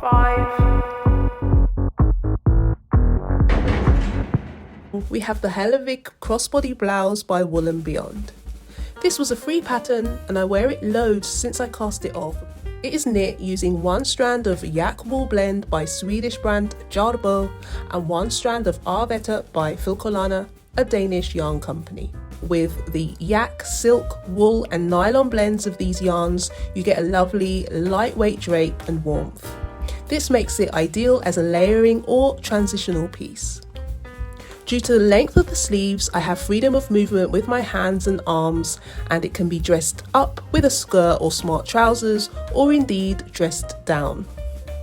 5. We have the Helaic crossbody blouse by Wool and Beyond. This was a free pattern and I wear it loads since I cast it off. It is knit using one strand of yak wool blend by Swedish brand Jarbo and one strand of Vitra by Frill, a Danish yarn company. With the yak, silk, wool and nylon blends of these yarns, you get a lovely lightweight drape and warmth. This makes it ideal as a layering or transitional piece. Due to the length of the sleeves, I have freedom of movement with my hands and arms, and it can be dressed up with a skirt or smart trousers, or indeed dressed down.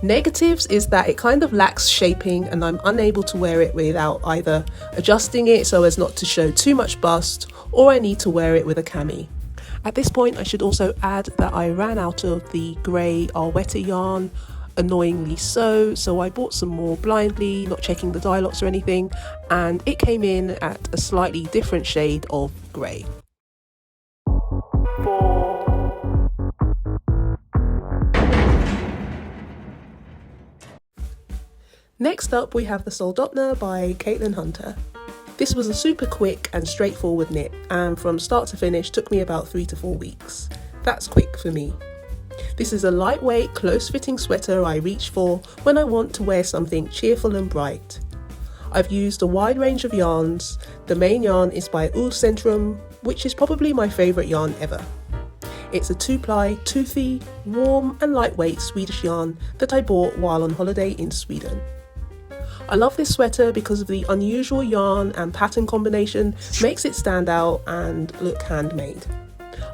Negatives is that it kind of lacks shaping and I'm unable to wear it without either adjusting it so as not to show too much bust, or I need to wear it with a cami. At this point I should also add that I ran out of the grey Arwetta yarn, annoyingly so I bought some more blindly, not checking the dye lots or anything, and it came in at a slightly different shade of grey. 4. Next up we have the Sopner by Caitlin Hunter. This was a super quick and straightforward knit, and from start to finish took me about 3 to 4 weeks. That's quick for me. This is a lightweight, close-fitting sweater I reach for when I want to wear something cheerful and bright. I've used a wide range of yarns. The main yarn is by Centrum, which is probably my favourite yarn ever. It's a 2-ply, toothy, warm and lightweight Swedish yarn that I bought while on holiday in Sweden. I love this sweater because of the unusual yarn and pattern combination makes it stand out and look handmade.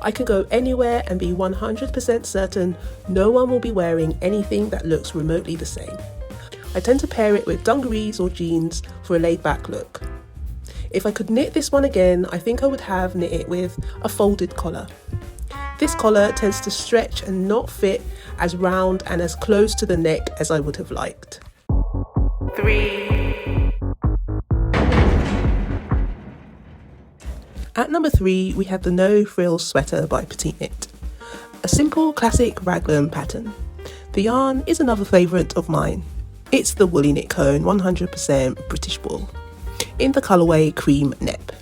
I can go anywhere and be 100% certain no one will be wearing anything that looks remotely the same. I tend to pair it with dungarees or jeans for a laid-back look. If I could knit this one again, I think I would have knit it with a folded collar. This collar tends to stretch and not fit as round and as close to the neck as I would have liked. 3. At number 3, we have the No Frill sweater by Petite Knit. A simple classic raglan pattern. The yarn is another favourite of mine. It's the woolly knit cone 100% British wool in the colourway Cream Nep,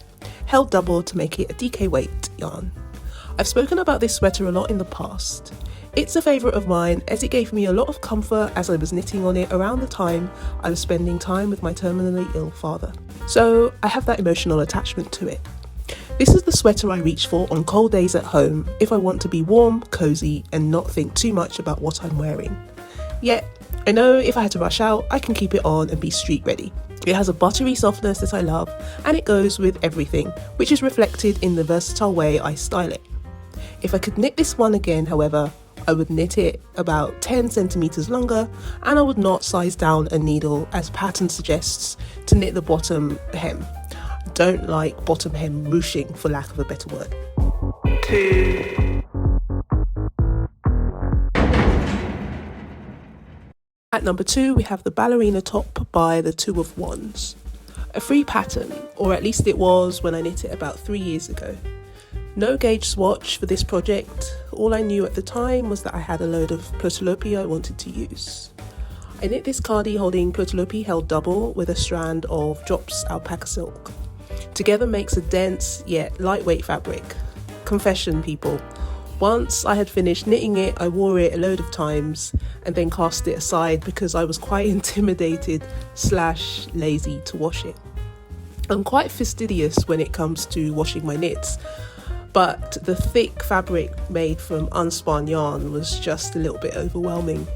held double to make it a DK weight yarn. I've spoken about this sweater a lot in the past. It's a favourite of mine as it gave me a lot of comfort as I was knitting on it around the time I was spending time with my terminally ill father. So I have that emotional attachment to it. This is the sweater I reach for on cold days at home if I want to be warm, cosy and not think too much about what I'm wearing. Yet, I know if I had to rush out, I can keep it on and be street ready. It has a buttery softness that I love and it goes with everything, which is reflected in the versatile way I style it. If I could knit this one again, however, I would knit it about 10 centimeters longer and I would not size down a needle as pattern suggests to knit the bottom hem. Don't like bottom hem ruching for lack of a better word. 2. At number 2 we have the Ballerina top by the Two of Wands. A free pattern, or at least it was when I knit it about 3 years ago. No gauge swatch for this project. All I knew at the time was that I had a load of plötulopi I wanted to use. I knit this cardi holding plötulopi held double with a strand of drops alpaca silk. Together makes a dense yet lightweight fabric. Confession, people. Once I had finished knitting it, I wore it a load of times and then cast it aside because I was quite intimidated / lazy to wash it. I'm quite fastidious when it comes to washing my knits, but the thick fabric made from unspun yarn was just a little bit overwhelming.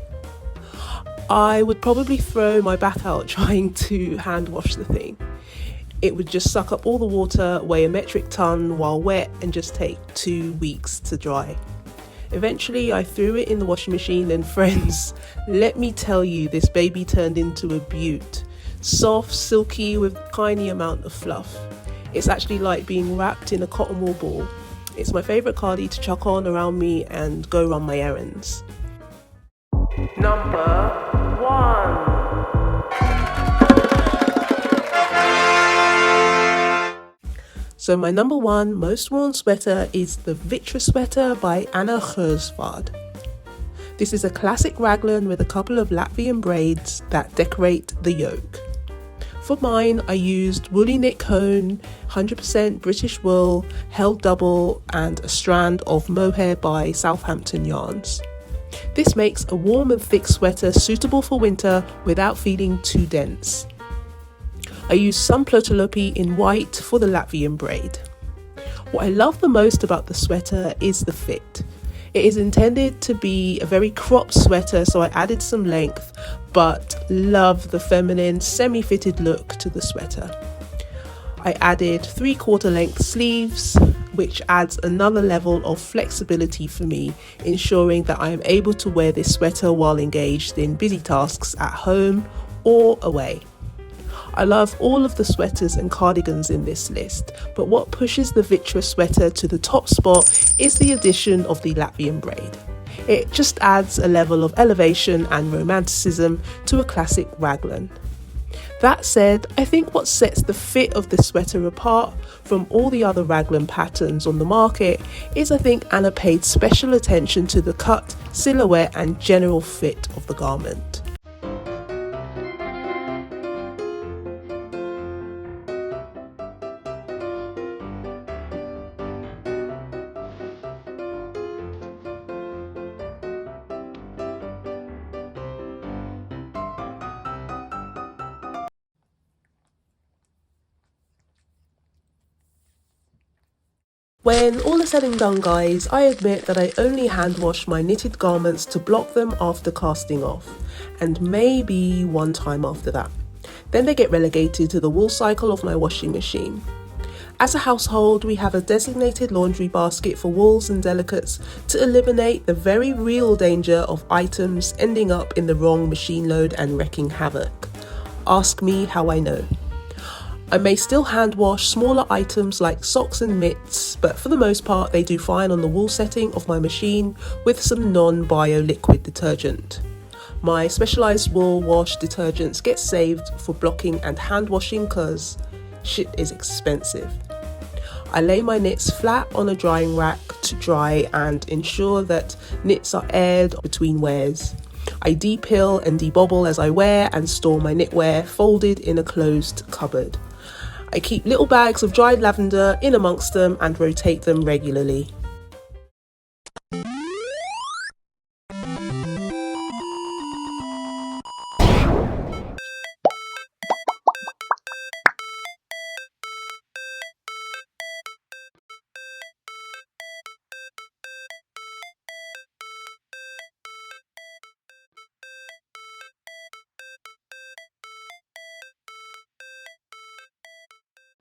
I would probably throw my back out trying to hand wash the thing. It would just suck up all the water, weigh a metric ton while wet and just take 2 weeks to dry. Eventually I threw it in the washing machine and friends, let me tell you, this baby turned into a beaut. Soft, silky with a tiny amount of fluff. It's actually like being wrapped in a cotton wool ball. It's my favourite cardi to chuck on around me and go run my errands. Number 1. So my number 1 most worn sweater is the Vitra sweater by Anna Gersvard. This is a classic raglan with a couple of Latvian braids that decorate the yoke. For mine, I used woolly knit cone, 100% British wool, held double, and a strand of mohair by Southampton yarns. This makes a warm and thick sweater suitable for winter without feeling too dense. I used some plotalopi in white for the Latvian braid. What I love the most about the sweater is the fit. It is intended to be a very cropped sweater, so I added some length, but love the feminine semi-fitted look to the sweater. I added 3/4 length sleeves, which adds another level of flexibility for me, ensuring that I am able to wear this sweater while engaged in busy tasks at home or away. I love all of the sweaters and cardigans in this list, but what pushes the Vitra sweater to the top spot is the addition of the Latvian braid. It just adds a level of elevation and romanticism to a classic raglan. That said, I think what sets the fit of this sweater apart from all the other raglan patterns on the market is Anna paid special attention to the cut, silhouette and general fit of the garment. When all is said and done, guys, I admit that I only hand wash my knitted garments to block them after casting off, and maybe one time after that. Then they get relegated to the wool cycle of my washing machine. As a household, we have a designated laundry basket for wools and delicates to eliminate the very real danger of items ending up in the wrong machine load and wreaking havoc. Ask me how I know. I may still hand wash smaller items like socks and mitts, but for the most part they do fine on the wool setting of my machine with some non-bio liquid detergent. My specialised wool wash detergents get saved for blocking and hand washing because shit is expensive. I lay my knits flat on a drying rack to dry and ensure that knits are aired between wears. I de-pill and debobble as I wear and store my knitwear folded in a closed cupboard. I keep little bags of dried lavender in amongst them and rotate them regularly.